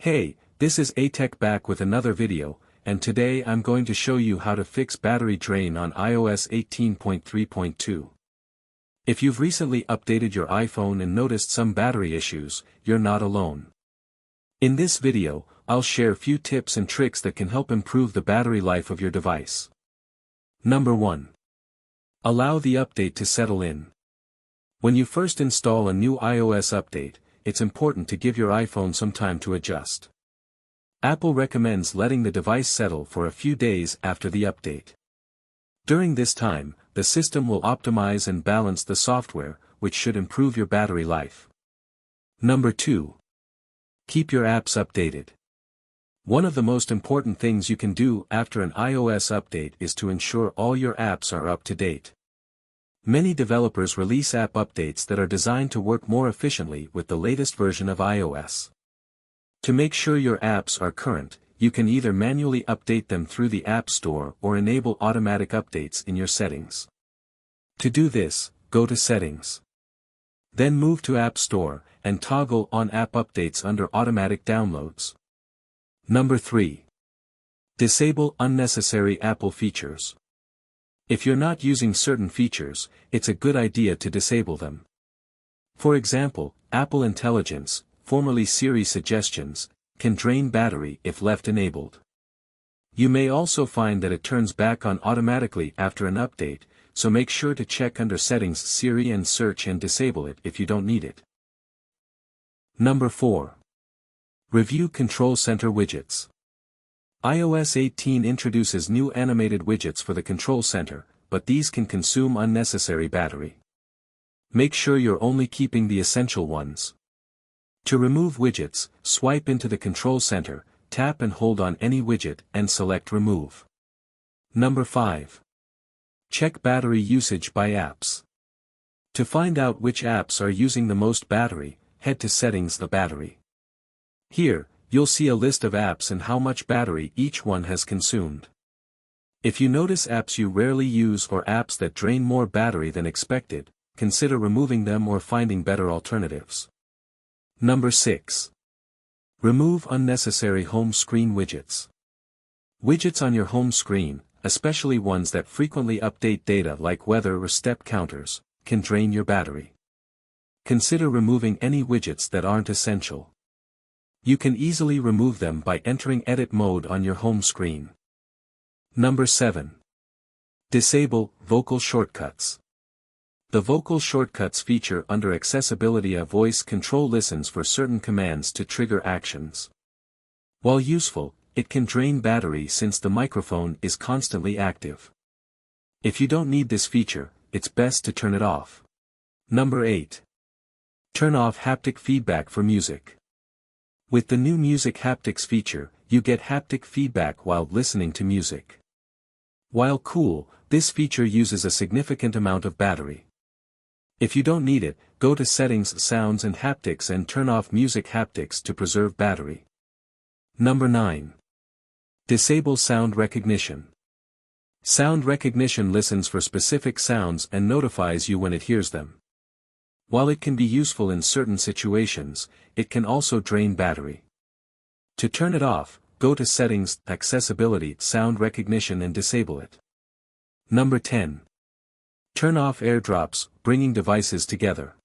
Hey, this is A-Tech back with another video, and today I'm going to show you how to fix battery drain on iOS 18.3.2. If you've recently updated your iPhone and noticed some battery issues, you're not alone. In this video, I'll share few tips and tricks that can help improve the battery life of your device. Number 1. Allow the update to settle in. When you first install a new iOS update, it's important to give your iPhone some time to adjust. Apple recommends letting the device settle for a few days after the update. During this time, the system will optimize and balance the software, which should improve your battery life. Number 2. Keep your apps updated. One of the most important things you can do after an iOS update is to ensure all your apps are up to date. Many developers release app updates that are designed to work more efficiently with the latest version of iOS. To make sure your apps are current, you can either manually update them through the App Store or enable automatic updates in your settings. To do this, go to Settings. Then move to App Store, and toggle on App Updates under Automatic Downloads. Number 3. Disable unnecessary Apple features. If you're not using certain features, it's a good idea to disable them. For example, Apple Intelligence, formerly Siri Suggestions, can drain battery if left enabled. You may also find that it turns back on automatically after an update, so make sure to check under Settings Siri and search and disable it if you don't need it. Number 4. Review Control Center widgets. iOS 18 introduces new animated widgets for the control center, but these can consume unnecessary battery. Make sure you're only keeping the essential ones. To remove widgets, swipe into the control center, tap and hold on any widget and select Remove. Number 5. Check battery usage by apps. To find out which apps are using the most battery, head to Settings the Battery. Here, you'll see a list of apps and how much battery each one has consumed. If you notice apps you rarely use or apps that drain more battery than expected, consider removing them or finding better alternatives. Number 6. Remove unnecessary home screen widgets. Widgets on your home screen, especially ones that frequently update data like weather or step counters, can drain your battery. Consider removing any widgets that aren't essential. You can easily remove them by entering Edit Mode on your home screen. Number 7. Disable vocal shortcuts. The vocal shortcuts feature under Accessibility a voice control listens for certain commands to trigger actions. While useful, it can drain battery since the microphone is constantly active. If you don't need this feature, it's best to turn it off. Number 8. Turn off haptic feedback for music. With the new Music Haptics feature, you get haptic feedback while listening to music. While cool, this feature uses a significant amount of battery. If you don't need it, go to Settings Sounds and Haptics and turn off Music Haptics to preserve battery. Number 9. Disable sound recognition. Sound recognition listens for specific sounds and notifies you when it hears them. While it can be useful in certain situations, it can also drain battery. To turn it off, go to Settings, Accessibility, Sound Recognition and disable it. Number 10. Turn off AirDrops, Bringing Devices Together.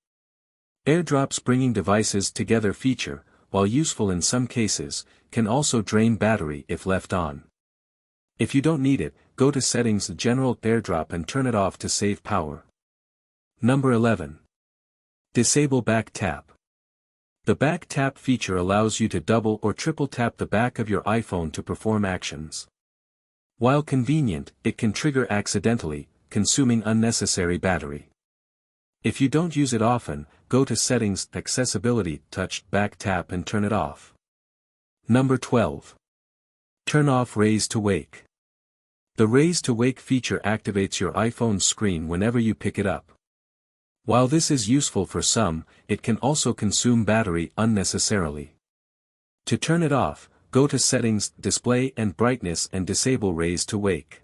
AirDrops Bringing Devices Together feature, while useful in some cases, can also drain battery if left on. If you don't need it, go to Settings, General AirDrop and turn it off to save power. Number 11. Disable Back Tap. The Back Tap feature allows you to double or triple tap the back of your iPhone to perform actions. While convenient, it can trigger accidentally, consuming unnecessary battery. If you don't use it often, go to Settings, Accessibility, Touch Back Tap and turn it off. Number 12. Turn off Raise to Wake. The Raise to Wake feature activates your iPhone's screen whenever you pick it up. While this is useful for some, it can also consume battery unnecessarily. To turn it off, go to Settings, Display and Brightness and disable Raise to Wake.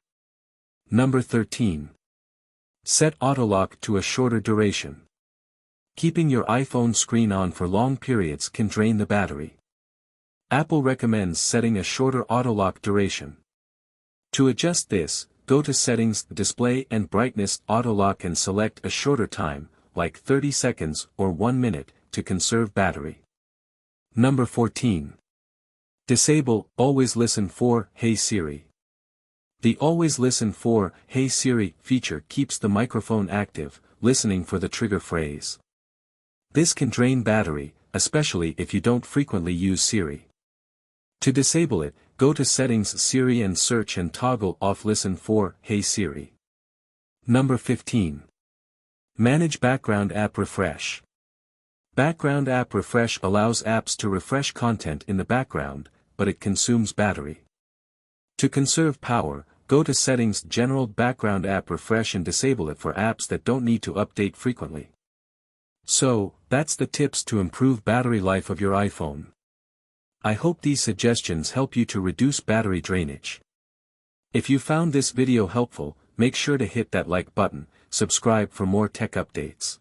Number 13. Set Autolock to a shorter duration. Keeping your iPhone screen on for long periods can drain the battery. Apple recommends setting a shorter auto-lock duration. To adjust this, go to Settings, Display and Brightness, Auto-Lock and select a shorter time, like 30 seconds or 1 minute, to conserve battery. Number 14. Disable Always Listen for Hey Siri. The Always Listen for Hey Siri feature keeps the microphone active, listening for the trigger phrase. This can drain battery, especially if you don't frequently use Siri. To disable it, go to Settings, Siri and search and toggle off Listen for Hey Siri. Number 15. Manage Background App Refresh. Background App Refresh allows apps to refresh content in the background, but it consumes battery. To conserve power, go to Settings, General Background App Refresh and disable it for apps that don't need to update frequently. So, that's the tips to improve battery life of your iPhone. I hope these suggestions help you to reduce battery drainage. If you found this video helpful, make sure to hit that like button, subscribe for more tech updates.